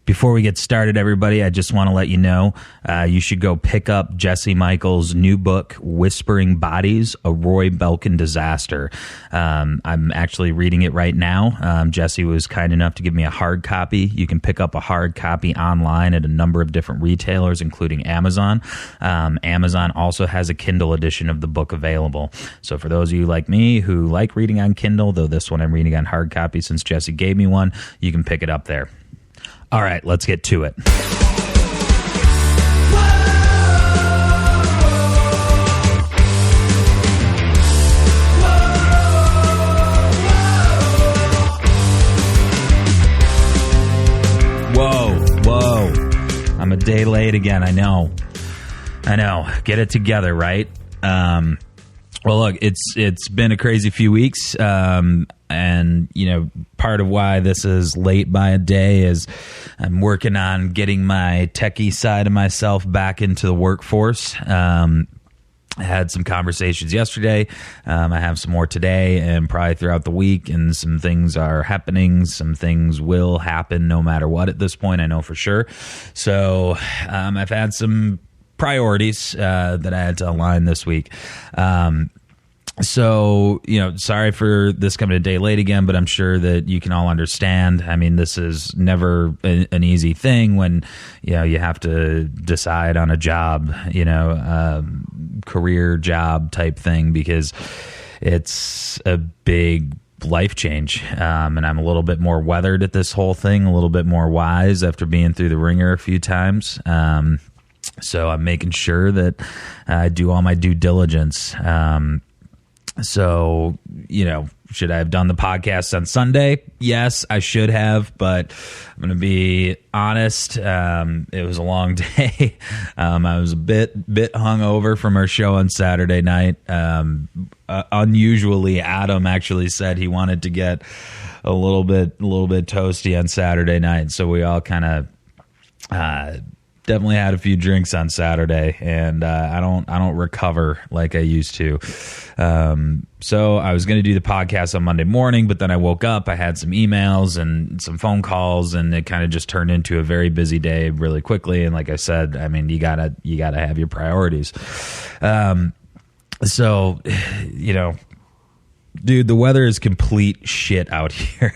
Before we get started, everybody, I just want to let you know you should go pick up Jesse Michael's new book, Whispering Bodies, A Roy Belkin Disaster. I'm actually reading it right now. Jesse was kind enough to give me a hard copy. You can pick up a hard copy online at a number of different retailers, including Amazon. Amazon also has a Kindle edition of the book available. So for those of you like me who like reading on Kindle, though this one I'm reading on hard copy since Jesse gave me one, you can pick it up there. All right, let's get to it. Whoa. I'm a day late again. I know. Get it together, right? Well, look, it's been a crazy few weeks. And, you know, part of why this is late by a day is I'm working on getting my techie side of myself back into the workforce. I had some conversations yesterday. I have some more today and probably throughout the week, and some things are happening. Some things will happen no matter what at this point, I know for sure. So I've had some priorities that I had to align this week. So, you know, sorry for this coming a day late again, but I'm sure that you can all understand. I mean, this is never an easy thing when, you know, you have to decide on a job, you know, career job type thing, because it's a big life change. And I'm a little bit more weathered at this whole thing, a little bit more wise after being through the ringer a few times. So I'm making sure that I do all my due diligence. So, you know, should I have done the podcast on Sunday? Yes, I should have, but I'm going to be honest. It was a long day. I was a bit hungover from our show on Saturday night. Unusually, Adam actually said he wanted to get a little bit toasty on Saturday night. So we all kind of, definitely had a few drinks on Saturday, and I don't recover like I used to. So I was going to do the podcast on Monday morning, but then I woke up, I had some emails and some phone calls, and it kind of just turned into a very busy day really quickly. And like I said, I mean, you gotta have your priorities. So, you know, dude, the weather is complete shit out here.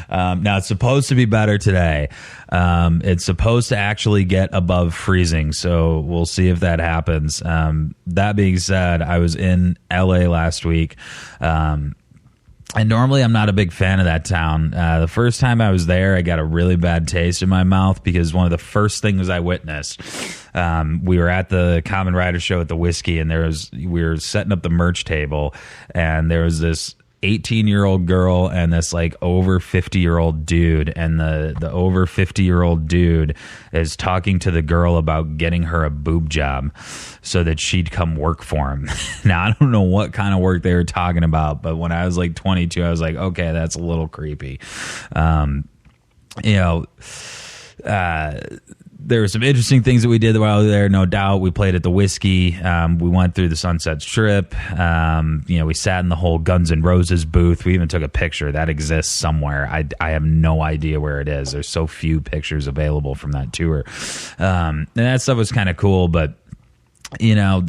Now it's supposed to be better today. It's supposed to actually get above freezing, so we'll see if that happens. That being said, I was in LA last week. And normally I'm not a big fan of that town. The first time I was there, I got a really bad taste in my mouth because one of the first things I witnessed, we were at the Common Rider show at the Whiskey, and we were setting up the merch table, and there was this 18-year-old girl and this like over 50-year-old dude, and the over 50-year-old dude is talking to the girl about getting her a boob job so that she'd come work for him. Now, I don't know what kind of work they were talking about, but when I was like 22, I was like, okay, that's a little creepy. You know, there were some interesting things that we did while we were there, no doubt. We played at the Whiskey. We went through the Sunset Strip. You know, we sat in the whole Guns N' Roses booth. We even took a picture. That exists somewhere. I have no idea where it is. There's so few pictures available from that tour. And that stuff was kind of cool, but you know,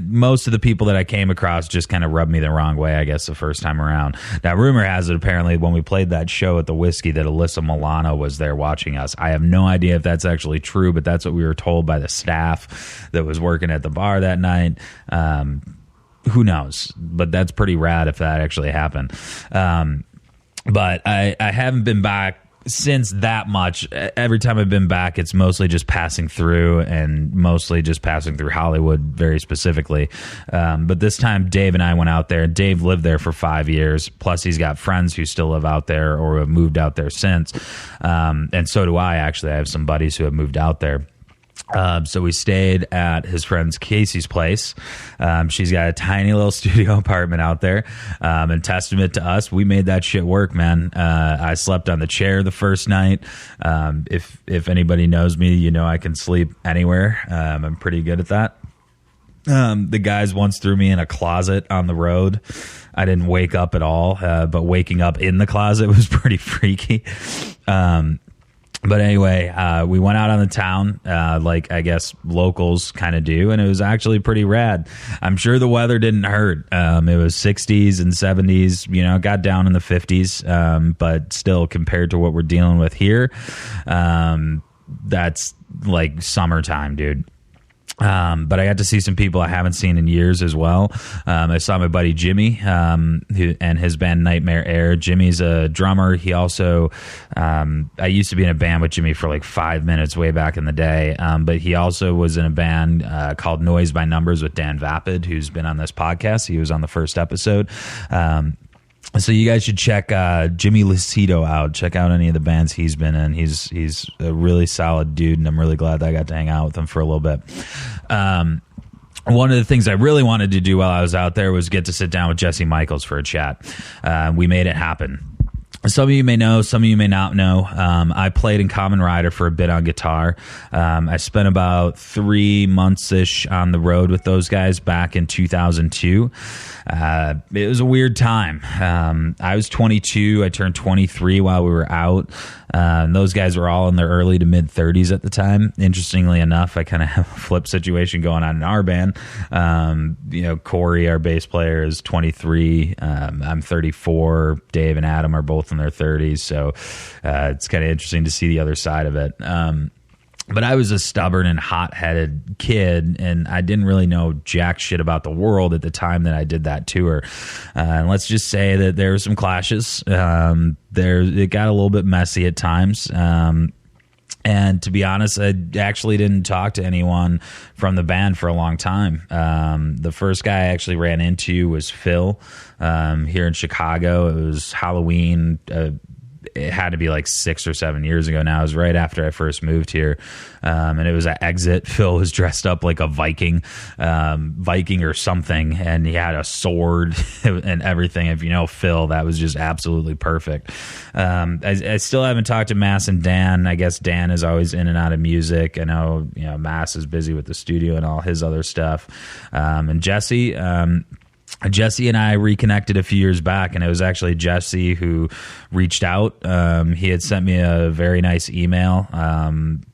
most of the people that I came across just kind of rubbed me the wrong way, I guess, the first time around. Now, rumor has it, apparently, when we played that show at the Whiskey, that Alyssa Milano was there watching us. I have no idea if that's actually true, but that's what we were told by the staff that was working at the bar that night. Who knows? But that's pretty rad if that actually happened. But I haven't been back since that much. Every time I've been back, it's mostly just passing through, and mostly just passing through Hollywood very specifically. But this time Dave and I went out there. Dave lived there for 5 years. Plus he's got friends who still live out there or have moved out there since. And so do I, actually. I have some buddies who have moved out there. So we stayed at his friend's Casey's place. She's got a tiny little studio apartment out there. And testament to us, we made that shit work, man. I slept on the chair the first night. If anybody knows me, you know I can sleep anywhere. I'm pretty good at that. The guys once threw me in a closet on the road. I didn't wake up at all, but waking up in the closet was pretty freaky. But anyway, we went out on the town, like I guess locals kind of do, and it was actually pretty rad. I'm sure the weather didn't hurt. It was 60s and 70s, you know, got down in the 50s, but still compared to what we're dealing with here, that's like summertime, dude. But I got to see some people I haven't seen in years as well. I saw my buddy Jimmy, who and his band Nightmare Air. Jimmy's a drummer. He also, I used to be in a band with Jimmy for like 5 minutes way back in the day. But he also was in a band called Noise by Numbers with Dan Vapid, who's been on this podcast. He was on the first episode. So you guys should check Jimmy Lucido out. Check out any of the bands he's been in. He's a really solid dude, and I'm really glad that I got to hang out with him for a little bit. One of the things I really wanted to do while I was out there was get to sit down with Jesse Michaels for a chat. We made it happen. Some of you may know, some of you may not know. I played in Kamen Rider for a bit on guitar. I spent about 3 months-ish on the road with those guys back in 2002. It was a weird time. I was 22. I turned 23 while we were out. And those guys were all in their early to mid 30s at the time. Interestingly enough, I kind of have a flip situation going on in our band. You know, Corey, our bass player, is 23. I'm 34. Dave and Adam are both in their 30s. So it's kind of interesting to see the other side of it. But I was a stubborn and hot-headed kid, and I didn't really know jack shit about the world at the time that I did that tour. And let's just say that there were some clashes. It got a little bit messy at times. And to be honest, I actually didn't talk to anyone from the band for a long time. The first guy I actually ran into was Phil here in Chicago. It was Halloween. It had to be like 6 or 7 years ago now. It was right after I first moved here. And it was at Exit. Phil was dressed up like a Viking or something. And he had a sword and everything. If you know Phil, that was just absolutely perfect. I still haven't talked to Mass and Dan. I guess Dan is always in and out of music. I know, you know, Mass is busy with the studio and all his other stuff. And Jesse and I reconnected a few years back, and it was actually Jesse who reached out. He had sent me a very nice email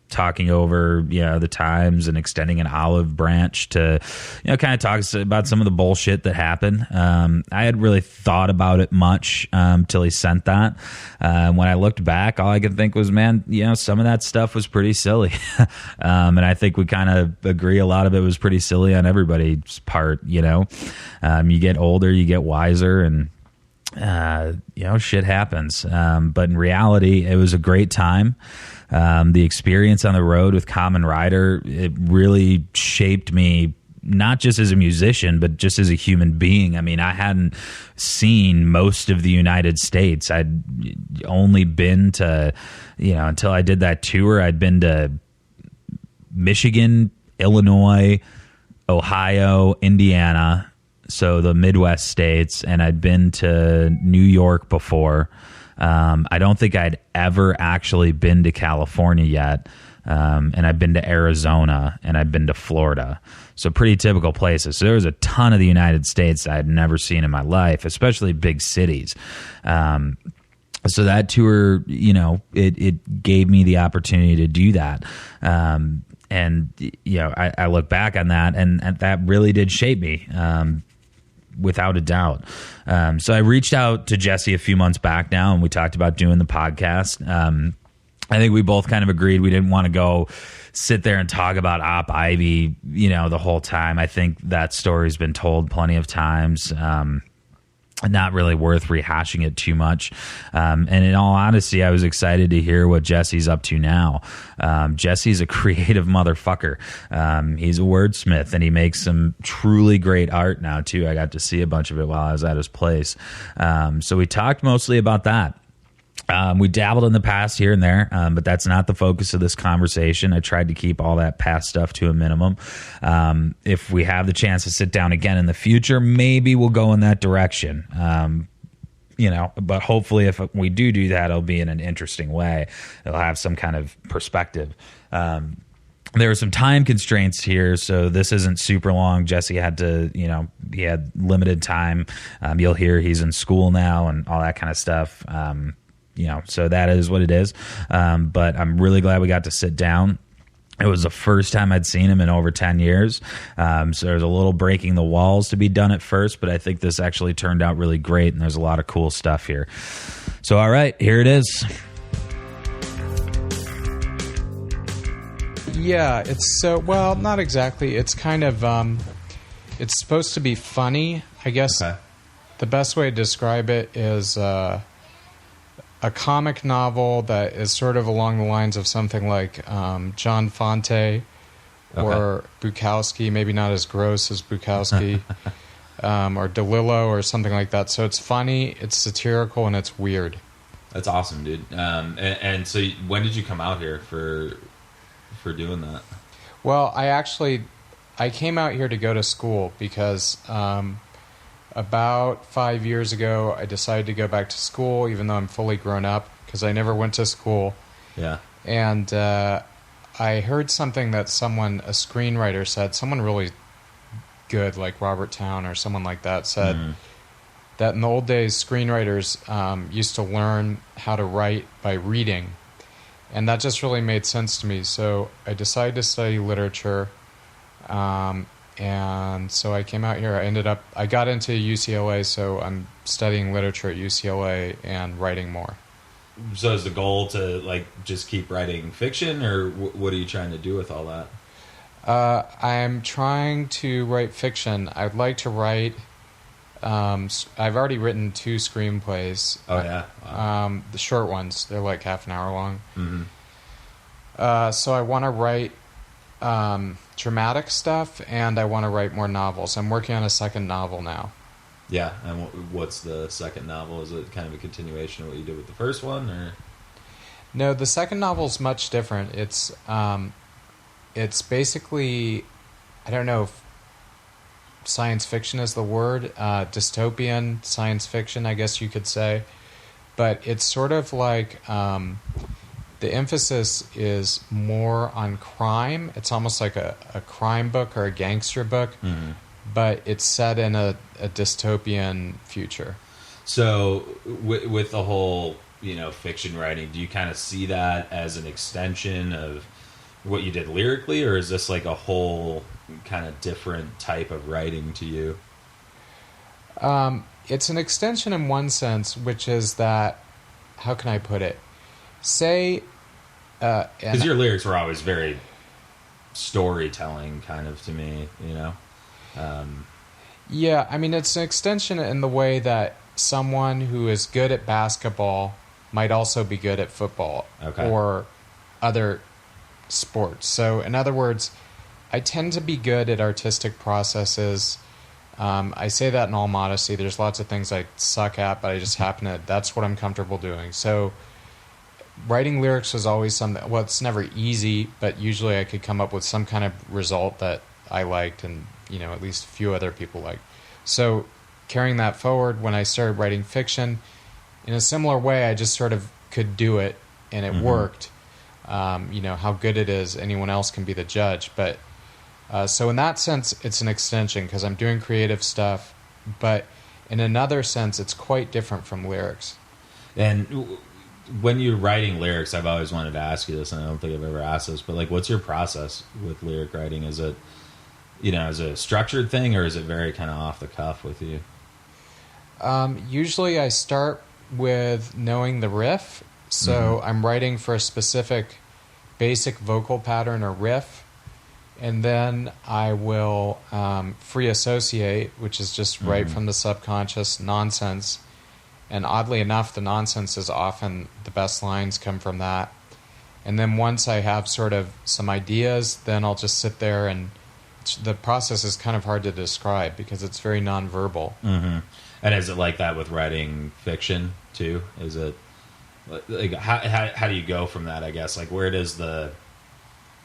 talking over, you know, the times and extending an olive branch to, you know, kind of talk about some of the bullshit that happened. I had really thought about it much till he sent that. When I looked back, all I could think was, man, you know, some of that stuff was pretty silly. And I think we kind of agree a lot of it was pretty silly on everybody's part, you know. You get older, you get wiser, and you know, shit happens. But in reality, it was a great time. The experience on the road with Kamen Rider, it really shaped me, not just as a musician, but just as a human being. I mean, I hadn't seen most of the United States. I'd only been to, you know, until I did that tour, I'd been to Michigan, Illinois, Ohio, Indiana, so the Midwest states, and I'd been to New York before. I don't think I'd ever actually been to California yet. And I've been to Arizona, and I've been to Florida. So pretty typical places. So there was a ton of the United States I had never seen in my life, especially big cities. So that tour, you know, it gave me the opportunity to do that. And, you know, I look back on that, and that really did shape me. Without a doubt. So I reached out to Jesse a few months back now, and we talked about doing the podcast. I think we both kind of agreed we didn't want to go sit there and talk about Op Ivy, you know, the whole time. I think that story's been told plenty of times. Not really worth rehashing it too much. And in all honesty, I was excited to hear what Jesse's up to now. Jesse's a creative motherfucker. He's a wordsmith, and he makes some truly great art now too. I got to see a bunch of it while I was at his place. So we talked mostly about that. We dabbled in the past here and there, but that's not the focus of this conversation. I tried to keep all that past stuff to a minimum. If we have the chance to sit down again in the future, maybe we'll go in that direction. You know, but hopefully if we do that, it'll be in an interesting way. It'll have some kind of perspective. There are some time constraints here, so this isn't super long. Jesse had to, you know, he had limited time. You'll hear he's in school now and all that kind of stuff. so that is what it is. But I'm really glad we got to sit down. It was the first time I'd seen him in over 10 years. So there's a little breaking the walls to be done at first, but I think this actually turned out really great, and there's a lot of cool stuff here. So, all right, here it is. Yeah, it's well, not exactly. It's kind of, it's supposed to be funny, I guess. Okay. The best way to describe it is a comic novel that is sort of along the lines of something like John Fonte or Bukowski, maybe not as gross as Bukowski, or DeLillo or something like that. So it's funny, it's satirical, and it's weird. That's awesome, dude. And so when did you come out here for doing that? Well, I came out here to go to school because about 5 years ago, I decided to go back to school, even though I'm fully grown up, because I never went to school. Yeah. And I heard something that a screenwriter said, someone really good, like Robert Towne or someone like that, said that in the old days, screenwriters used to learn how to write by reading. And that just really made sense to me. So I decided to study literature. And so I came out here. I got into UCLA, so I'm studying literature at UCLA and writing more. So is the goal to just keep writing fiction, or what are you trying to do with all that? I'm trying to write fiction. I'd like to write. I've already written 2 screenplays. Oh yeah, wow. The short ones. They're like half an hour long. Mm-hmm. So I want to write dramatic stuff, and I want to write more novels. I'm working on a second novel now. Yeah, and what's the second novel? Is it kind of a continuation of what you did with the first one, or? No, the second novel is much different. It's basically, I don't know if science fiction is the word, dystopian science fiction, I guess you could say. But it's sort of like the emphasis is more on crime. It's almost like a crime book or a gangster book, but it's set in a dystopian future. So with the whole, fiction writing, do you kind of see that as an extension of what you did lyrically, or is this like a whole kind of different type of writing to you? It's an extension in one sense, which is that, how can I put it? Say, because your lyrics were always very storytelling kind of to me, Yeah, I mean, it's an extension in the way that someone who is good at basketball might also be good at football or other sports. So, in other words, I tend to be good at artistic processes. I say that in all modesty. There's lots of things I suck at, but I just that's what I'm comfortable doing. So writing lyrics was always something, well, it's never easy, but usually I could come up with some kind of result that I liked and, at least a few other people liked. So carrying that forward, when I started writing fiction, in a similar way, I just sort of could do it, and it worked. How good it is, anyone else can be the judge. But so in that sense, it's an extension because I'm doing creative stuff. But in another sense, it's quite different from lyrics. And when you're writing lyrics, I've always wanted to ask you this, and I don't think I've ever asked this, but what's your process with lyric writing? Is it, is it a structured thing, or is it very kind of off the cuff with you? Usually I start with knowing the riff. So I'm writing for a specific basic vocal pattern or riff, and then I will free associate, which is just right from the subconscious nonsense. And oddly enough, the nonsense is often the best lines come from that. And then once I have sort of some ideas, then I'll just sit there, and the process is kind of hard to describe because it's very nonverbal. Mm-hmm. And is it like that with writing fiction too? Is it how do you go from that, I guess? Where does the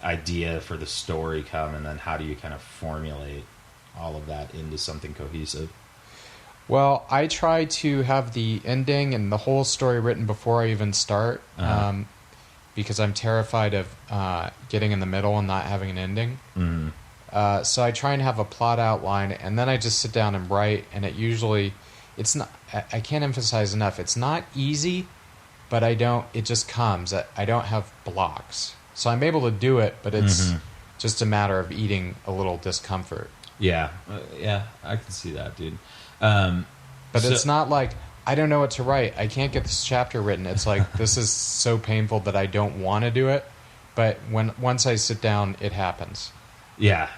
idea for the story come, and then how do you kind of formulate all of that into something cohesive? Well, I try to have the ending and the whole story written before I even start, because I'm terrified of getting in the middle and not having an ending. Mm-hmm. So I try and have a plot outline, and then I just sit down and write, and it's not, I can't emphasize enough, it's not easy, but I don't. It just comes. I don't have blocks, so I'm able to do it, but it's just a matter of eating a little discomfort. Yeah, I can see that, dude. But it's not like I don't know what to write. I can't get this chapter written. It's like this is so painful that I don't want to do it. But once I sit down, it happens. Yeah,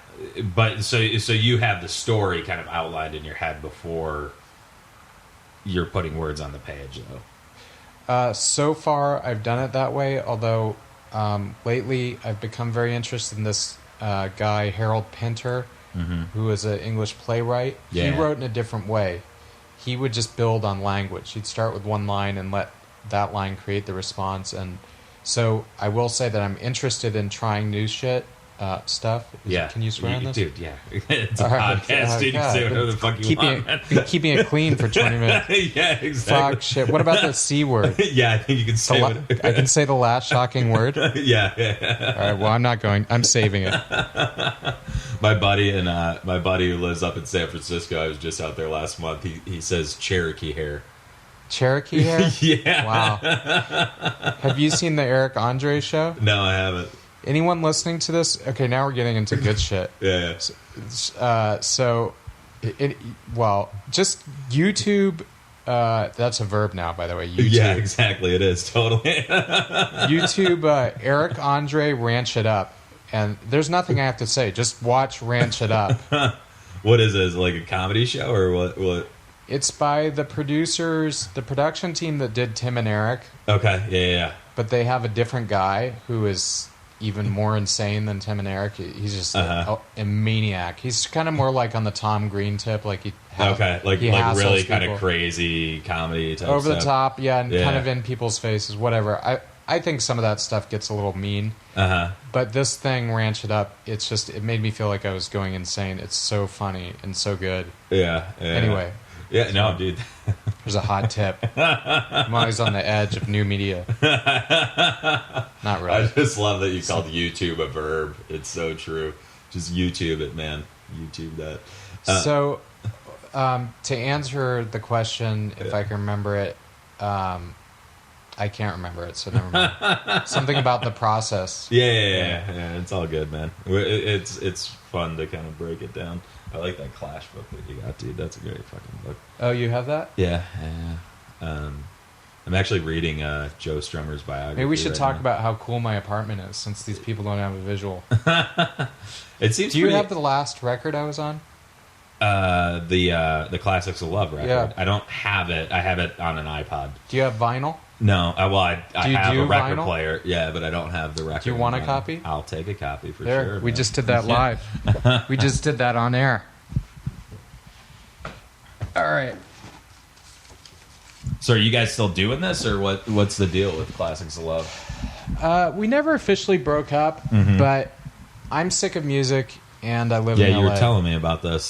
but so you have the story kind of outlined in your head before you're putting words on the page, though. So far, I've done it that way. Although lately, I've become very interested in this guy Harold Pinter, who is an English playwright. Yeah. He wrote in a different way. He would just build on language. He'd start with one line and let that line create the response. And so I will say that I'm interested in trying new stuff. Can you swear on this? Dude, yeah. It's a podcast, dude. You can say whatever the fuck you want. Keeping it clean for 20 minutes. Yeah, exactly. Fuck, shit. What about the C word? Yeah, I think you can say it. I can say the last shocking word? Yeah. All right, well, I'm not going. I'm saving it. My buddy who lives up in San Francisco, I was just out there last month, he says Cherokee hair. Cherokee hair? Yeah. Wow. Have you seen the Eric Andre show? No, I haven't. Anyone listening to this? Okay, now we're getting into good shit. Yeah. Just YouTube. That's a verb now, by the way. YouTube. Yeah, exactly. It is totally. YouTube. Eric Andre, Ranch It Up, and there's nothing I have to say. Just watch Ranch It Up. What is it? Is it like a comedy show or what? It's by the producers, the production team that did Tim and Eric. Okay. Yeah. But they have a different guy who is even more insane than Tim and Eric. He's just a maniac. He's kind of more like on the Tom Green tip, like he really kind of crazy comedy type over stuff. The top, yeah, and kind of in people's faces, whatever. I think some of that stuff gets a little mean. But this thing, Ranch It Up, it made me feel like I was going insane. It's so funny and so good. Yeah. Anyway. Yeah, no, dude. There's a hot tip. I'm always on the edge of new media. Not really. I just love that you called YouTube a verb. It's so true. Just YouTube it, man. YouTube that. To answer the question, if I can remember it, I can't remember it, so never mind. Something about the process. Yeah. It's all good, man. It's fun to kind of break it down. I like that Clash book that you got, dude. That's a great fucking book. Oh, you have that? Yeah. I'm actually reading Joe Strummer's biography. Maybe we should talk about how cool my apartment is, since these people don't have a visual. It seems. Do you have the last record I was on? The Classics of Love record. Yeah. I don't have it. I have it on an iPod. Do you have vinyl? No. I have a record vinyl? player. Yeah, but I don't have the record. Do you want a copy? I'll take a copy for there, sure. We man. just did that live. We just did that on air. All right. So are you guys still doing this, or what's the deal with Classics of Love? We never officially broke up, but I'm sick of music, and I live in LA. Yeah, you were telling me about this.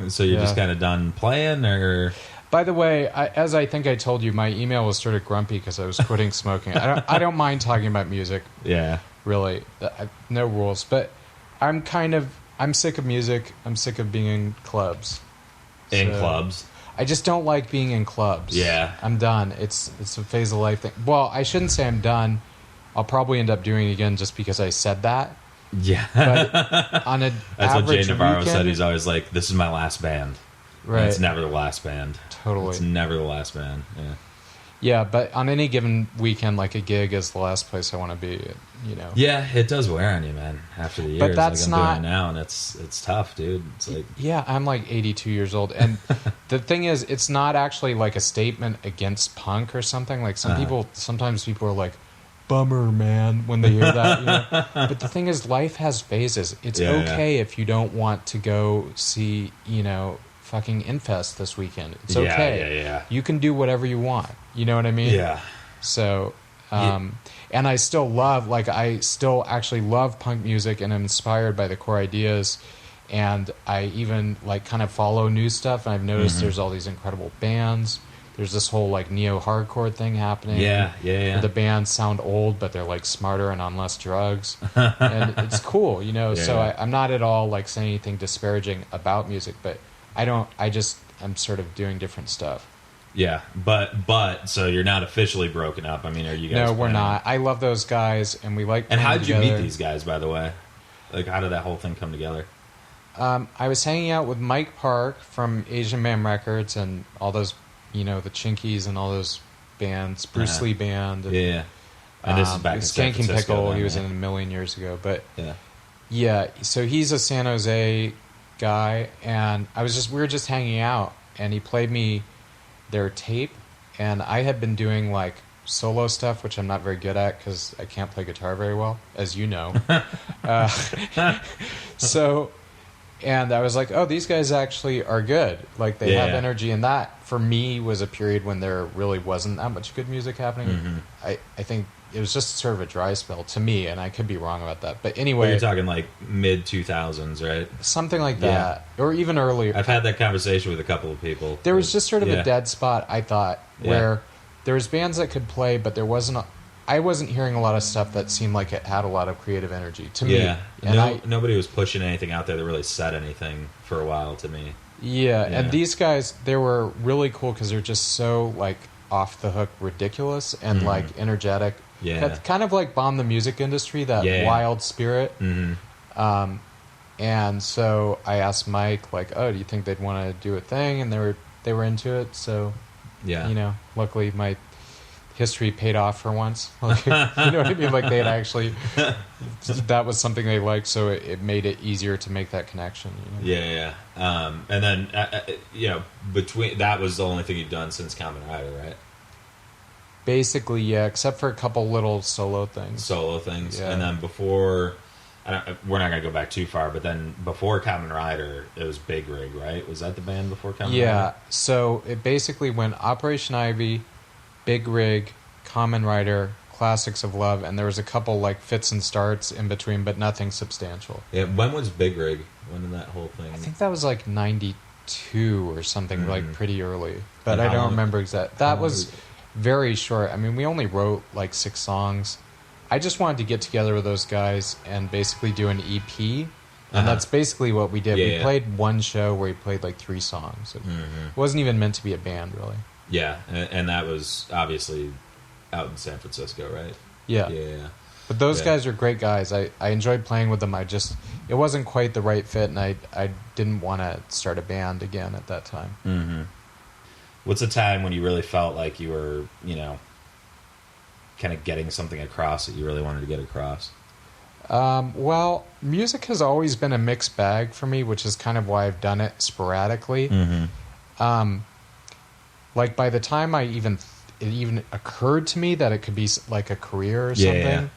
So you're just kind of done playing, or... By the way, as I think I told you, my email was sort of grumpy because I was quitting smoking. I don't mind talking about music. Yeah. Really. No rules. But I'm sick of music. I'm sick of being in clubs. Clubs? I just don't like being in clubs. Yeah. I'm done. It's a phase of life thing. Well, I shouldn't say I'm done. I'll probably end up doing it again just because I said that. Yeah. But on a That's what Jay average Navarro weekend, said. He's always like, this is my last band. Right. And it's never the last band. Totally. It's never the last band. Yeah. Yeah, but on any given weekend, like a gig is the last place I want to be, you know. Yeah, it does wear on you, man, after the years. But that's like I'm not... doing it now, and it's tough, dude. It's like... Yeah, I'm like 82 years old. And the thing is, it's not actually like a statement against punk or something. Like sometimes people are like, bummer, man, when they hear that. You know? But the thing is, life has phases. It's okay if you don't want to go see, you know, fucking Infest this weekend. It's okay. Yeah. You can do whatever you want. You know what I mean? Yeah. So, and I still actually love punk music, and I'm inspired by the core ideas. And I even like kind of follow new stuff, and I've noticed there's all these incredible bands. There's this whole like neo-hardcore thing happening. Yeah. Where the bands sound old, but they're like smarter and on less drugs. And it's cool, you know? So I'm not at all like saying anything disparaging about music, but I'm sort of doing different stuff. Yeah, but so you're not officially broken up. I mean, are you guys? No, we're not. I love those guys, and we like. And how did did you meet these guys, by the way? Like, how did that whole thing come together? I was hanging out with Mike Park from Asian Man Records and all those, the Chinkies and all those bands, Bruce Lee Band. And, yeah. And this is back in San Skanking Francisco. Pickle, Then, he was yeah. in a million years ago. But Yeah. so he's a San Jose guy, and we were just hanging out, and he played me their tape, and I had been doing like solo stuff, which I'm not very good at because I can't play guitar very well, as you know. And I was like, oh, these guys actually are good. Like, they have energy. And that, for me, was a period when there really wasn't that much good music happening. Mm-hmm. I think it was just sort of a dry spell to me, and I could be wrong about that. But anyway... Well, you're talking like mid-2000s, right? Something like that. Or even earlier. I've had that conversation with a couple of people. There was just sort of a dead spot, I thought, where there was bands that could play, but there wasn't... I wasn't hearing a lot of stuff that seemed like it had a lot of creative energy to me. And nobody was pushing anything out there that really said anything for a while to me. Yeah, and these guys, they were really cool because they're just so, like, off the hook ridiculous and, like, energetic. Yeah. Kind of like Bomb the Music Industry, that wild spirit. Mm-hmm. And so I asked Mike, like, oh, do you think they'd want to do a thing? And they were into it, so, luckily my... history paid off for once. Like, you know what I mean? Like, they had actually... that was something they liked, so it made it easier to make that connection. Yeah. And then, between... That was the only thing you've done since Kamen Rider, right? Basically, yeah, except for a couple little solo things. Yeah. And then before... we're not going to go back too far, but then before Kamen Rider, it was Big Rig, right? Was that the band before Kamen Rider? Yeah, so it basically went Operation Ivy... Big Rig, Kamen Rider, Classics of Love, and there was a couple like fits and starts in between, but nothing substantial. Yeah, when was Big Rig? When did that whole thing? I think that was like 92 or something, like pretty early, but I don't remember exact. That was very short. I mean, we only wrote like 6 songs. I just wanted to get together with those guys and basically do an EP, and that's basically what we did. We played one show where we played like 3 songs. It wasn't even meant to be a band, really. Yeah, and that was obviously out in San Francisco, right? Yeah. But those guys are great guys. I enjoyed playing with them. It wasn't quite the right fit, and I didn't want to start a band again at that time. Mm-hmm. What's a time when you really felt like you were, kind of getting something across that you really wanted to get across? Well, music has always been a mixed bag for me, which is kind of why I've done it sporadically. Mm-hmm. Like, by the time it even occurred to me that it could be like a career or something,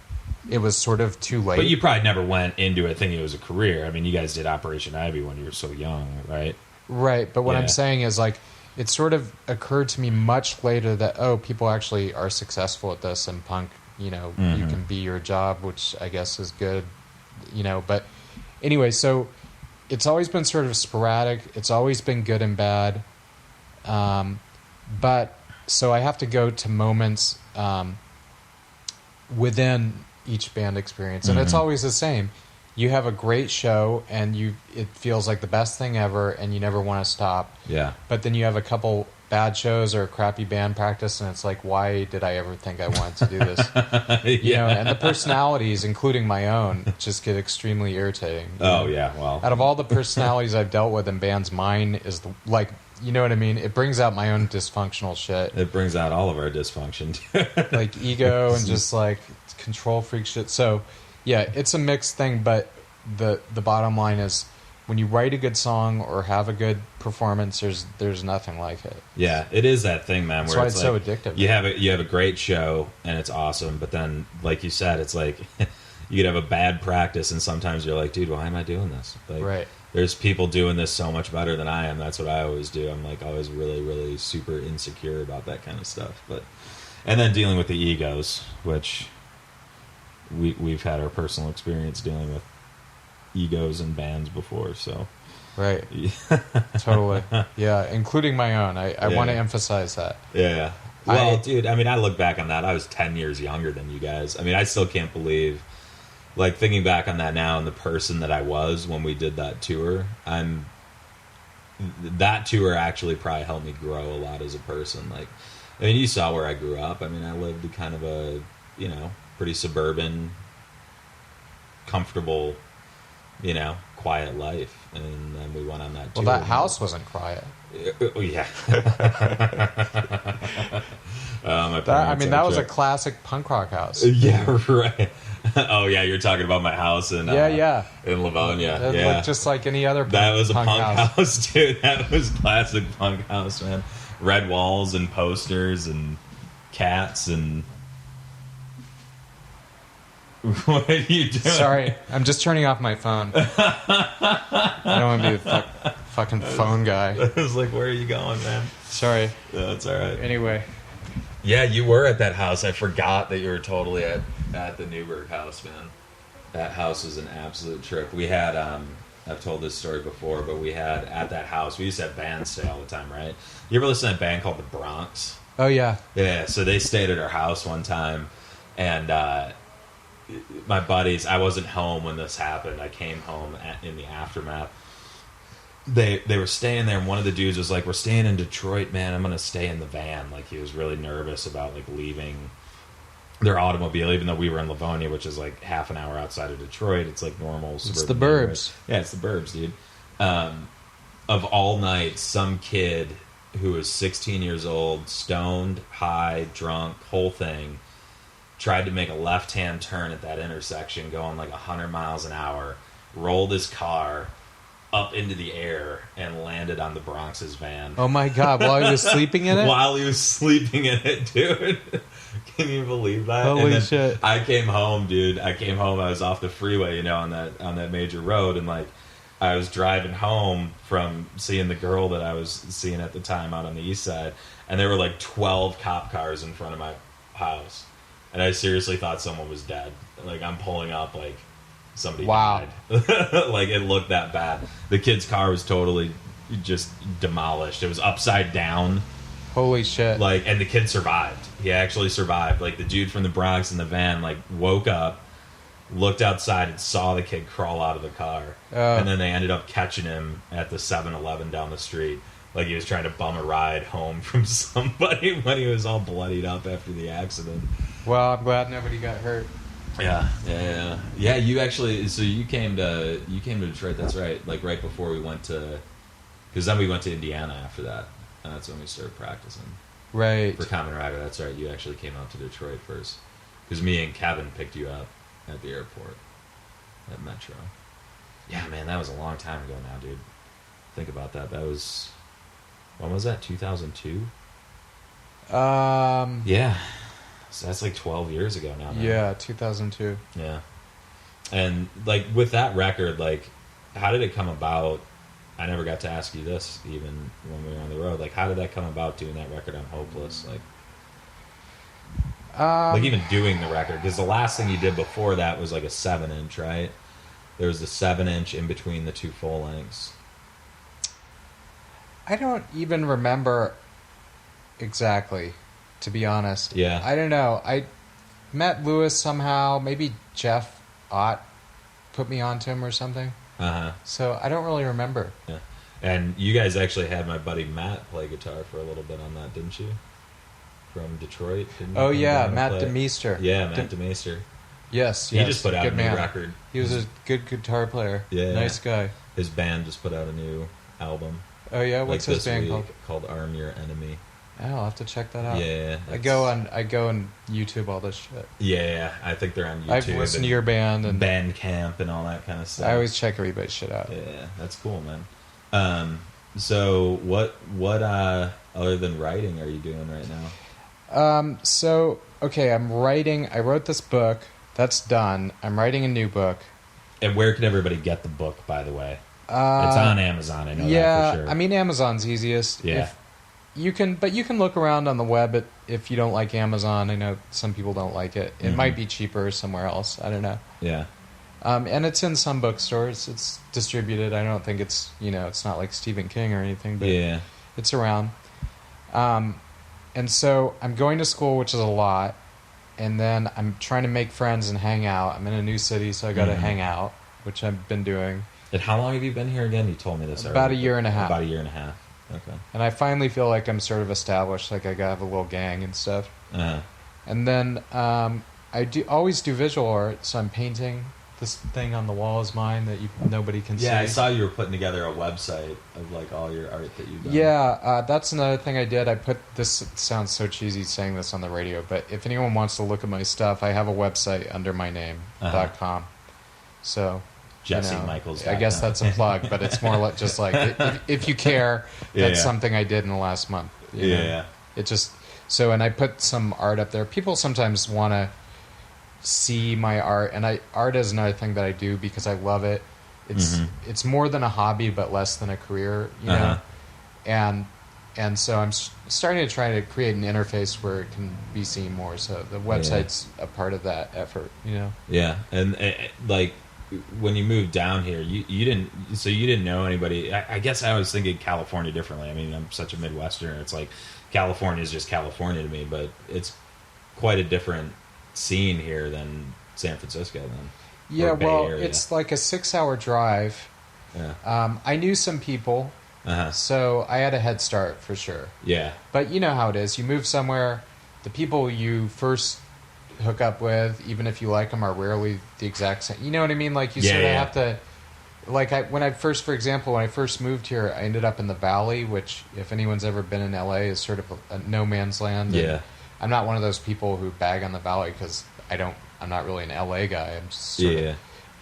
it was sort of too late. But you probably never went into it thinking it was a career. I mean, you guys did Operation Ivy when you were so young, right? Right, but what I'm saying is, like, it sort of occurred to me much later that, people actually are successful at this, and punk, you can be your job, which I guess is good, But anyway, so it's always been sort of sporadic. It's always been good and bad. But so I have to go to moments within each band experience, and it's always the same. You have a great show, and it feels like the best thing ever, and you never want to stop. Yeah. But then you have a couple bad shows or a crappy band practice, and it's like, why did I ever think I wanted to do this? You know, and the personalities, including my own, just get extremely irritating. Oh, yeah, well. Out of all the personalities I've dealt with in bands, mine is you know what I mean? It brings out my own dysfunctional shit. It brings out all of our dysfunction. Like ego and just like control freak shit. So, yeah, it's a mixed thing, but the bottom line is when you write a good song or have a good performance, there's nothing like it. Yeah, it is that thing, man. That's why it's so addictive. You have a great show and it's awesome, but then, like you said, it's like you could have a bad practice, and sometimes you're like, dude, why am I doing this? Like, right. There's people doing this so much better than I am. That's what I always do. I'm like always really, really super insecure about that kind of stuff. And then dealing with the egos, which we've had our personal experience dealing with egos in bands before. So right, totally, yeah, including my own. I want to emphasize that. Yeah. Well, dude, I mean, I look back on that. I was 10 years younger than you guys. I mean, I still can't believe. Like, thinking back on that now and the person that I was when we did that tour, that tour actually probably helped me grow a lot as a person. Like, I mean, you saw where I grew up. I mean, I lived kind of a, pretty suburban, comfortable, quiet life. And then we went on that tour. Well, that house wasn't quiet. Yeah. That was a classic punk rock house. Yeah, right. Oh, yeah, you're talking about my house in in Livonia. It looked just like any other punk That was a punk house, dude. That was classic punk house, man. Red walls and posters and cats and... What are you doing? Sorry, I'm just turning off my phone. I don't want to be the fucking phone guy. I was like, where are you going, man? Sorry. No, that's all right. Anyway. Yeah, you were at that house. I forgot that you were totally at the Newburgh house, man. That house was an absolute trip. We had, I've told this story before, but we had, at that house, we used to have bands stay all the time, right? You ever listen to that band called The Bronx? Oh, yeah. Yeah, so they stayed at our house one time, and my buddies, I wasn't home when this happened. I came home in the aftermath. They were staying there, and one of the dudes was like, we're staying in Detroit, man. I'm going to stay in the van. Like, he was really nervous about, like, leaving their automobile, even though we were in Livonia, which is, like, half an hour outside of Detroit. It's, like, normal suburban. It's the burbs. Yeah, it's the burbs, dude. Of all nights, some kid who was 16 years old, stoned, high, drunk, whole thing, tried to make a left-hand turn at that intersection going like 100 miles an hour, rolled his car up into the air, and landed on the Bronx's van. Oh, my God. While he was sleeping in it? While he was sleeping in it, dude. Can you believe that? Holy shit. I came home, dude. I was off the freeway, on that major road, and, like, I was driving home from seeing the girl that I was seeing at the time out on the east side, and there were, like, 12 cop cars in front of my house. And I seriously thought someone was dead. Like, I'm pulling up, like, somebody died. Like, it looked that bad. The kid's car was totally just demolished. It was upside down. Holy shit. Like, and the kid survived. He actually survived. Like, the dude from the Bronx in the van, like, woke up, looked outside, and saw the kid crawl out of the car. And then they ended up catching him at the 7-Eleven down the street. Like, he was trying to bum a ride home from somebody when he was all bloodied up after the accident. Well, I'm glad nobody got hurt. Yeah. You actually, so you came to Detroit. That's right. Like, right before we went to, because then we went to Indiana after that, and that's when we started practicing. Right. For Common Rider. That's right. You actually came out to Detroit first, because me and Kevin picked you up at the airport at Metro. Yeah, man, that was a long time ago now, dude. Think about that. That was, when was that? 2002. Yeah. So that's like 12 years ago now. Man. Yeah, 2002. Yeah. And, like, with that record, like, how did it come about? I never got to ask you this, even when we were on the road. Like, how did that come about, doing that record on Hopeless? Like even doing the record. Because the last thing you did before that was, like, a 7-inch, right? There was the 7-inch in between the two full lengths. I don't even remember exactly, to be honest. Yeah. I don't know. I met Lewis somehow. Maybe Jeff Ott put me onto him or something. Uh-huh. So I don't really remember. Yeah. And you guys actually had my buddy Matt play guitar for a little bit on that, didn't you? From Detroit. Oh, yeah. Matt DeMeester. Yeah, Matt DeMeester. Yes. He just put out a new record. He was a good guitar player. Yeah. Nice guy. His band just put out a new album. Oh, yeah? What's his band called? Called Arm Your Enemy. Oh, I'll have to check that out. Yeah. I go on YouTube all this shit. Yeah, I think they're on YouTube. I've listened to your band and Bandcamp and all that kind of stuff. I always check everybody's shit out. Yeah, that's cool, man. So what other than writing are you doing right now? Okay, I wrote this book. That's done. I'm writing a new book. And where can everybody get the book, by the way? It's on Amazon, I know that for sure. I mean, Amazon's easiest. Yeah. You can look around on the web if you don't like Amazon. I know some people don't like it. It might be cheaper somewhere else. I don't know. Yeah. And it's in some bookstores. It's distributed. I don't think it's, it's not like Stephen King or anything, but yeah, it's around. And so I'm going to school, which is a lot. And then I'm trying to make friends and hang out. I'm in a new city, so I got to hang out, which I've been doing. And how long have you been here again? You told me this About already. a year and a half. About a year and a half. Okay. And I finally feel like I'm sort of established, like I have a little gang and stuff. Uh-huh. And then I always do visual art, so I'm painting. This thing on the wall is mine that nobody can see. Yeah, I saw you were putting together a website of like all your art that you've done. Yeah, that's another thing I did. I put this. It sounds so cheesy saying this on the radio, but if anyone wants to look at my stuff, I have a website under my name .com. So Jesse Michaels. I guess that's a plug, but it's more like just like if you care, that's something I did in the last month. You know? It just and I put some art up there. People sometimes want to see my art, and art is another thing that I do because I love it. It's more than a hobby, but less than a career, you know. And so I'm starting to try to create an interface where it can be seen more. So the website's a part of that effort, you know. Yeah, and like when you moved down here, you didn't know anybody. I guess I was thinking California differently. I mean, I'm such a Midwesterner. It's like California is just California to me, but it's quite a different scene here than San Francisco then. Yeah, well, it's like a 6-hour drive. Yeah. I knew some people, so I had a head start for sure. Yeah. But you know how it is. You move somewhere, the people you first hook up with, even if you like them, are rarely the exact same. You know what I mean? Like you sort of have to. Like when I first moved here, I ended up in the Valley, which, if anyone's ever been in LA, is sort of a no man's land. Yeah. I'm not one of those people who bag on the Valley because I'm not really an LA guy. I'm just sort of,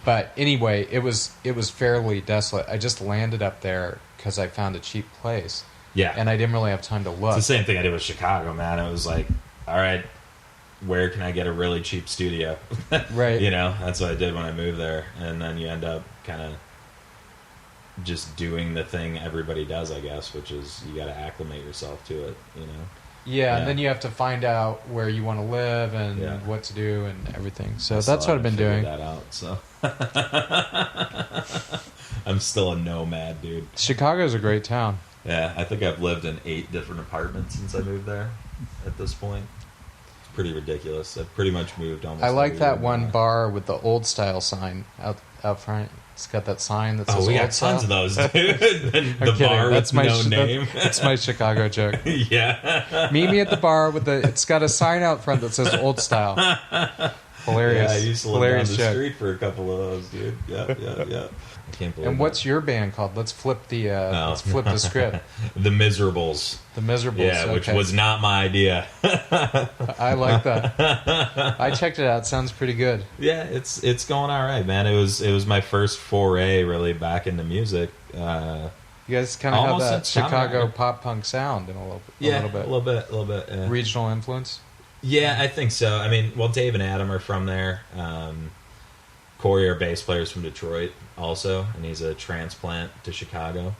but anyway, it was fairly desolate. I just landed up there because I found a cheap place. Yeah. And I didn't really have time to look. It's the same thing I did with Chicago, man. It was like, all right, where can I get a really cheap studio? Right. You know, that's what I did when I moved there. And then you end up kind of just doing the thing everybody does, I guess, which is you got to acclimate yourself to it, you know? Yeah, and then you have to find out where you want to live and what to do and everything. So that's what I've been doing. That out, so. I'm still a nomad, dude. Chicago's a great town. Yeah, I think I've lived in 8 different apartments since I moved there at this point. It's pretty ridiculous. I've pretty much moved almost. I like that one bar with the old style sign out front. It's got that sign that says we got old style. tons of those, dude. The bar that's with my no name. That's my Chicago joke. Yeah. Meet me at the bar with it's got a sign out front that says old style. Hilarious. Yeah, I used to live down the street for a couple of those, dude. Yeah. I can't believe And what's your band called? Let's flip the script. The Miserables. The Miserables. Yeah, which was not my idea. I like that. I checked it out. It sounds pretty good. Yeah, it's going all right, man. It was my first foray really back into music. You guys kind of have that Chicago pop punk sound in a little bit. A little bit. Yeah. Regional influence. Yeah, I think so. I mean, well, Dave and Adam are from there. Corey, our bass player, is from Detroit also, and he's a transplant to Chicago.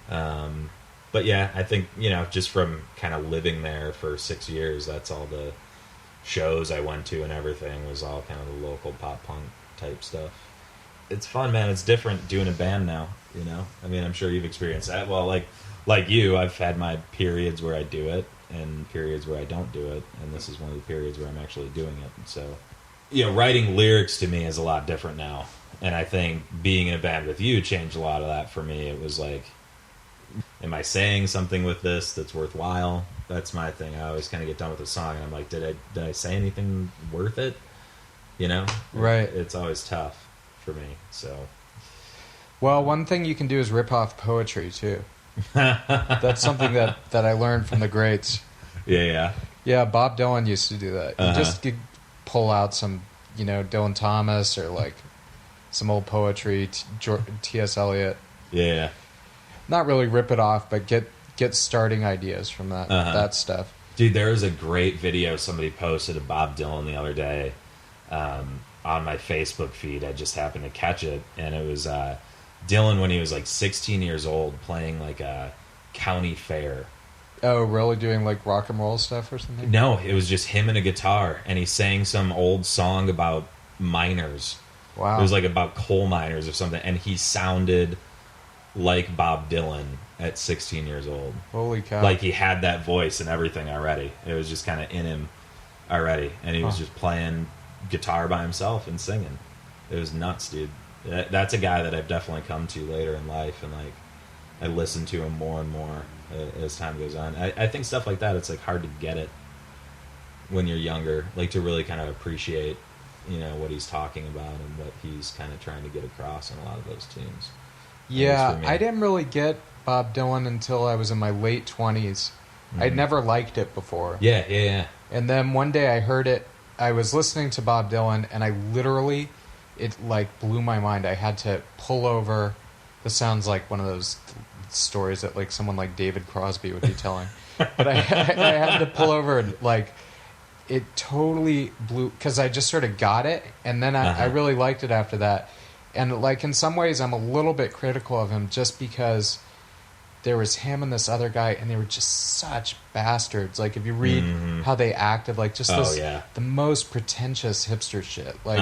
But yeah, I think, just from kind of living there for 6 years, that's all the shows I went to and everything was all kind of the local pop punk type stuff. It's fun, man. It's different doing a band now, I mean, I'm sure you've experienced that. Well, like you, I've had my periods where I do it and periods where I don't do it, and this is one of the periods where I'm actually doing it. And so, writing lyrics to me is a lot different now. And I think being in a band with you changed a lot of that for me. It was like, am I saying something with this that's worthwhile? That's my thing. I always kind of get done with a song and I'm like, did I say anything worth it? Right. It's always tough for me. So, well, one thing you can do is rip off poetry too. That's something that I learned from the greats. Yeah. Bob Dylan used to do that. You just pull out some, Dylan Thomas or like some old poetry, T.S. Eliot. Yeah. Not really rip it off, but get starting ideas from that stuff. Dude, there was a great video somebody posted of Bob Dylan the other day on my Facebook feed. I just happened to catch it, and it was Dylan when he was like 16 years old playing like a county fair. Oh, really? Doing like rock and roll stuff or something? No, it was just him and a guitar, and he sang some old song about miners. Wow. It was like about coal miners or something, and he sounded like Bob Dylan at 16 years old. Holy cow. Like he had that voice and everything already. It was just kind of in him already, and he was just playing guitar by himself and singing. It was nuts, dude. That's a guy that I've definitely come to later in life, and like I listen to him more and more as time goes on. I think stuff like that, it's like hard to get it when you're younger, like to really kind of appreciate, you know, what he's talking about and what he's kind of trying to get across in a lot of those tunes. Yeah, I didn't really get Bob Dylan until I was in my late 20s. I'd never liked it before. Yeah. And then one day I heard it. I was listening to Bob Dylan, and I literally, it like blew my mind. I had to pull over. This sounds like one of those stories that like someone like David Crosby would be telling. But I had to pull over, and like it totally blew, because I just sort of got it, and then I really liked it after that. And like in some ways I'm a little bit critical of him just because there was him and this other guy, and they were just such bastards. Like if you read how they acted, like just the most pretentious hipster shit. Like,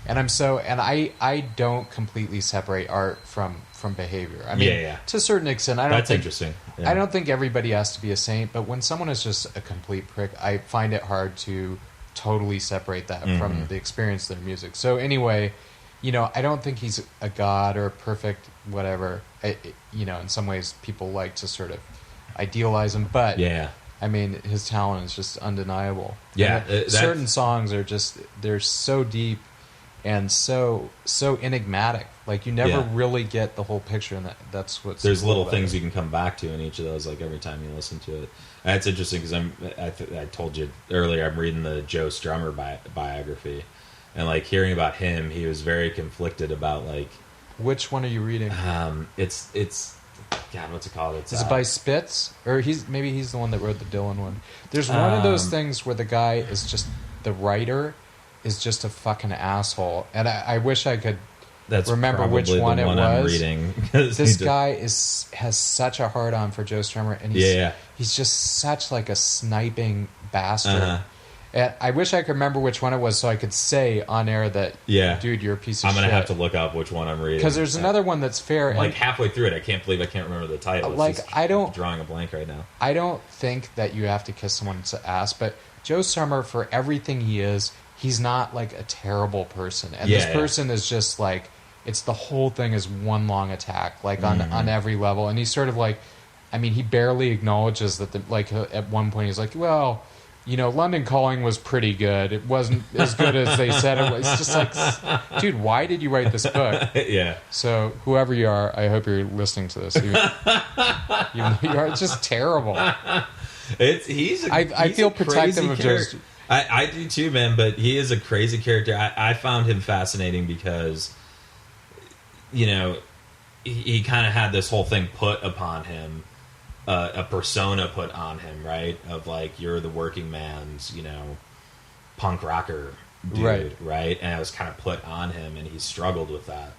and I don't completely separate art from behavior. I mean, to a certain extent, That's interesting. Yeah. I don't think everybody has to be a saint, but when someone is just a complete prick, I find it hard to totally separate that from the experience of their music. So anyway, you know, I don't think he's a god or a perfect whatever. You know, in some ways people like to sort of idealize him, but I mean, his talent is just undeniable. Yeah, certain songs are just, they're so deep and so enigmatic. Like you never really get the whole picture, and that's what's there's cool little things you can come back to in each of those. Like every time you listen to it, and it's interesting because I told you earlier I'm reading the Joe Strummer biography, and like hearing about him, he was very conflicted about like. Which one are you reading? It's God, what's it called? Is it by Spitz, or he's the one that wrote the Dylan one? There's one of those things where the guy is just, the writer is just a fucking asshole, and I wish I could remember which one it was. I'm reading. This guy has such a hard on for Joe Strummer, and he's just such like a sniping bastard. And I wish I could remember which one it was so I could say on air that, dude, you're a piece of shit. I'm going to have to look up which one I'm reading. Because there's another one that's fair. I'm like halfway through it. I can't believe I can't remember the title. Like, I'm drawing a blank right now. I don't think that you have to kiss someone's ass, but Joe Strummer, for everything he is, he's not like a terrible person. And this person is just like, it's the whole thing is one long attack, like on every level. And he's sort of like, I mean, he barely acknowledges that, like, at one point he's like, well, you know, London Calling was pretty good. It wasn't as good as they said it was. It's just like, dude, why did you write this book? So whoever you are, I hope you're listening to this. Even though you are, it's just terrible. I feel protective of Joe. I do too, man. But he is a crazy character. I found him fascinating because, you know, he kind of had this whole thing put upon him. A persona put on him, right? Of like, you're the working man's, you know, punk rocker dude, right? And it was kind of put on him, and he struggled with that,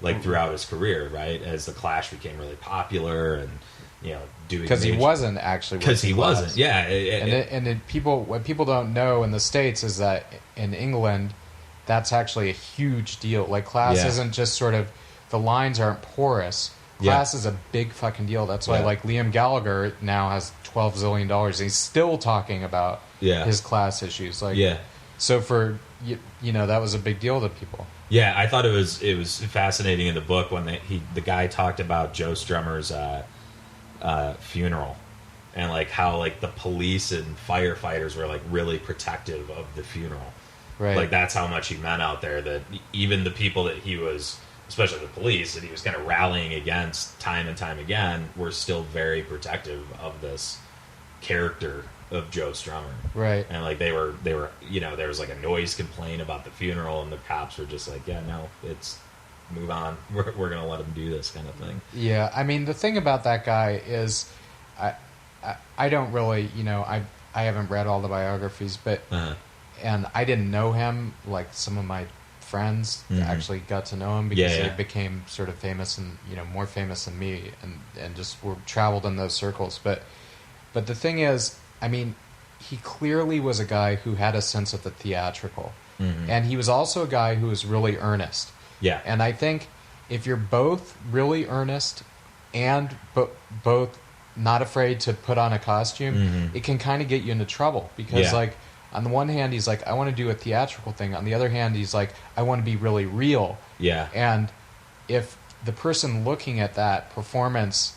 like throughout his career, right? As the Clash became really popular, and you know, doing because he wasn't actually because he wasn't, what people don't know in the States is that in England, that's actually a huge deal. Like Class isn't just sort of, the lines aren't porous. Class is a big fucking deal. That's why, like, Liam Gallagher now has $12 zillion. And he's still talking about his Class issues. Like, so for you know, that was a big deal to people. Yeah, I thought it was fascinating in the book when the guy talked about Joe Strummer's funeral, and like how like the police and firefighters were like really protective of the funeral. Right. Like that's how much he meant out there. That even the people that he was, especially the police, that he was kind of rallying against time and time again, were still very protective of this character of Joe Strummer. Right. And like they were, you know, there was like a noise complaint about the funeral, and the cops were just like, yeah, no, it's move on. We're going to let him do this kind of thing. Yeah. I mean, the thing about that guy is I don't really, you know, I haven't read all the biographies, but, and I didn't know him. Like some of my friends actually got to know him because they became sort of famous, and you know, more famous than me, and just were traveled in those circles. But the thing is, I mean, he clearly was a guy who had a sense of the theatrical, and he was also a guy who was really earnest. Yeah, and I think if you're both really earnest and both not afraid to put on a costume, it can kind of get you into trouble because like on the one hand, he's like, I want to do a theatrical thing. On the other hand, he's like, I want to be really real. Yeah. And if the person looking at that performance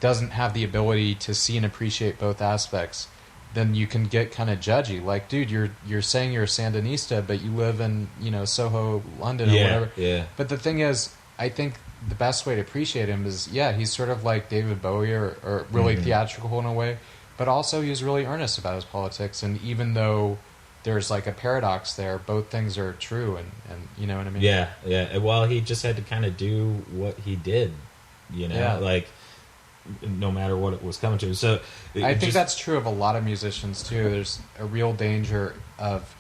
doesn't have the ability to see and appreciate both aspects, then you can get kind of judgy. Like, dude, you're saying you're a Sandinista, but you live in, Soho, London, or whatever. Yeah. But the thing is, I think the best way to appreciate him is, he's sort of like David Bowie or really theatrical in a way, but also he's really earnest about his politics. And even though there's like a paradox there, both things are true, and you know what I mean? Yeah. Well, he just had to kind of do what he did, like no matter what it was coming to. So I think that's true of a lot of musicians too. There's a real danger of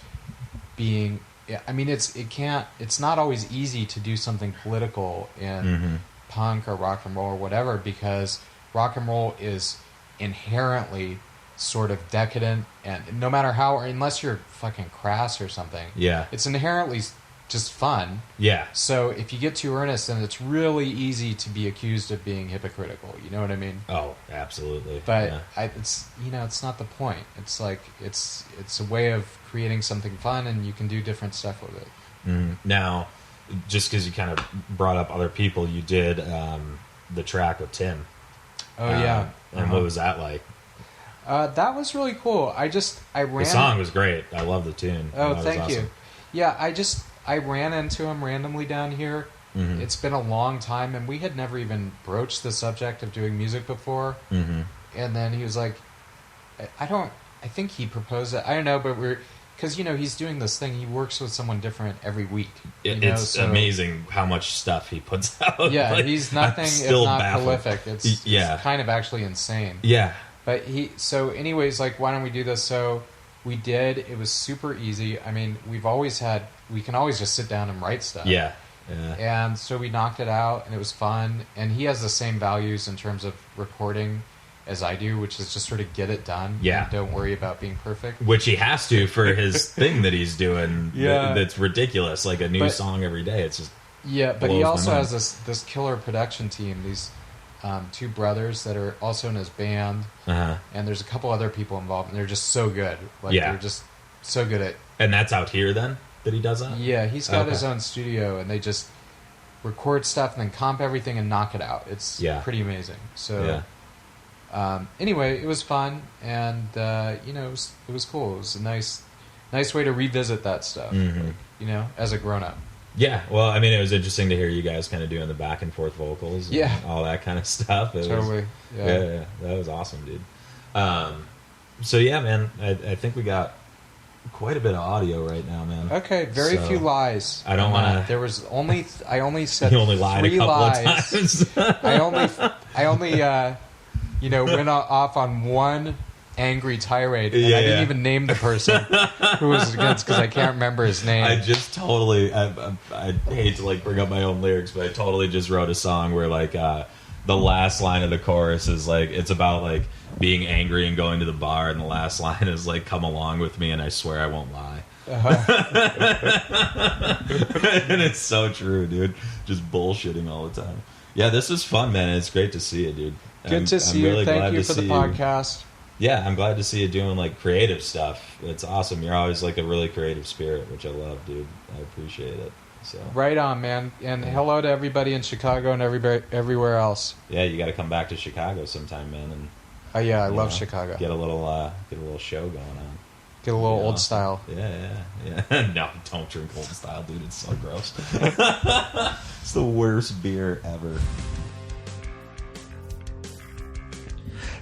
being. I mean, it's not always easy to do something political in punk or rock and roll or whatever, because rock and roll is inherently sort of decadent, and no matter how, or unless you're fucking crass or something, it's inherently just fun. Yeah. So if you get too earnest, then it's really easy to be accused of being hypocritical. You know what I mean? Oh, absolutely. But it's it's not the point. It's like it's a way of creating something fun, and you can do different stuff with it. Now, just because you kind of brought up other people, you did the track with Tim. Oh yeah. And what was that like? That was really cool. I ran. The song was great. I love the tune. Oh, thank you. Yeah, I ran into him randomly down here. It's been a long time, and we had never even broached the subject of doing music before. And then he was like, I think he proposed it. I don't know, but because he's doing this thing. He works with someone different every week. It's amazing how much stuff he puts out. Yeah, like, he's nothing if not prolific. It's kind of actually insane. Yeah. But anyways, like, why don't we do this? So we did. It was super easy. I mean, we can always just sit down and write stuff. Yeah. And so we knocked it out, and it was fun. And he has the same values in terms of recording as I do, which is just sort of get it done. Yeah. And don't worry about being perfect. Which he has to for his thing that he's doing. Yeah. That's ridiculous. Like a new song every day. It's just. Yeah, but he also has this killer production team. These two brothers that are also in his band, and there's a couple other people involved, and they're just so good. Like, they're just so good at. And that's out here then that he does that. Yeah, he's got his own studio, and they just record stuff and then comp everything and knock it out. It's pretty amazing. So, anyway, it was fun, and it was cool. It was a nice way to revisit that stuff, like, as a grown up. Yeah, well, I mean, it was interesting to hear you guys kind of doing the back and forth vocals, and all that kind of stuff. Totally, yeah, that was awesome, dude. So yeah, man, I think we got quite a bit of audio right now, man. Okay, very few lies. I don't want to. There was I only said you only lied 3 a couple lies. of times. I only went off on one angry tirade, and I didn't even name the person who was against, because I can't remember his name. I just totally, I hate to like bring up my own lyrics, but I totally just wrote a song where like the last line of the chorus is like, it's about like being angry and going to the bar, and the last line is like, come along with me and I swear I won't lie. And it's so true, dude. Just bullshitting all the time. Yeah, this was fun, man. It's great to see you, dude. Good to see you. Really Thank you for the podcast. Yeah, I'm glad to see you doing like creative stuff. It's awesome. You're always like a really creative spirit, which I love, dude. I appreciate it. So right on, man. And hello to everybody in Chicago and everywhere else. Yeah, you got to come back to Chicago sometime, man. And I love Chicago. Get a little show going on. Get a little old style. Yeah. No, don't drink old style, dude. It's so gross. It's the worst beer ever.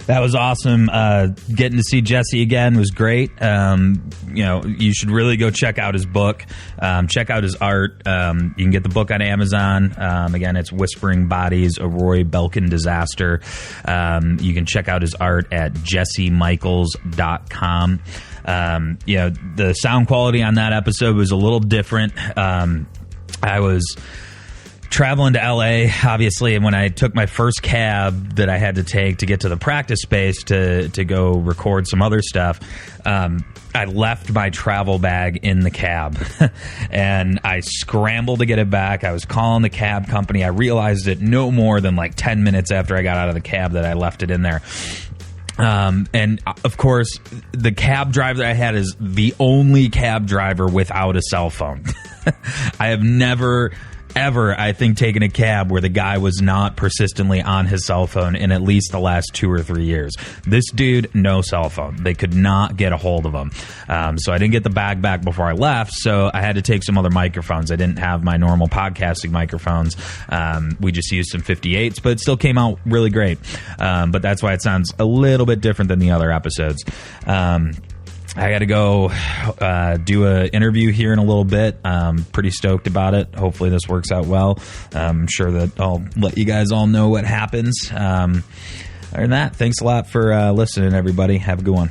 That was awesome. Getting to see Jesse again was great. You should really go check out his book. Check out his art. You can get the book on Amazon. Again, it's Whispering Bodies, a Roy Belkin Disaster. You can check out his art at jessemichaels.com. The sound quality on that episode was a little different. I was traveling to LA, obviously, and when I took my first cab that I had to take to get to the practice space to go record some other stuff, I left my travel bag in the cab and I scrambled to get it back. I was calling the cab company. I realized it no more than like 10 minutes after I got out of the cab that I left it in there. And of course, the cab driver that I had is the only cab driver without a cell phone. I have never, ever, I think, taken a cab where the guy was not persistently on his cell phone in at least the last 2 or 3 years. This dude, no cell phone. They could not get a hold of him. So I didn't get the bag back before I left, so I had to take some other microphones. I didn't have my normal podcasting microphones. We just used some 58s, but it still came out really great. But that's why it sounds a little bit different than the other episodes. I got to go do an interview here in a little bit. Pretty stoked about it. Hopefully this works out well. I'm sure that I'll let you guys all know what happens. Other than that, thanks a lot for listening, everybody. Have a good one.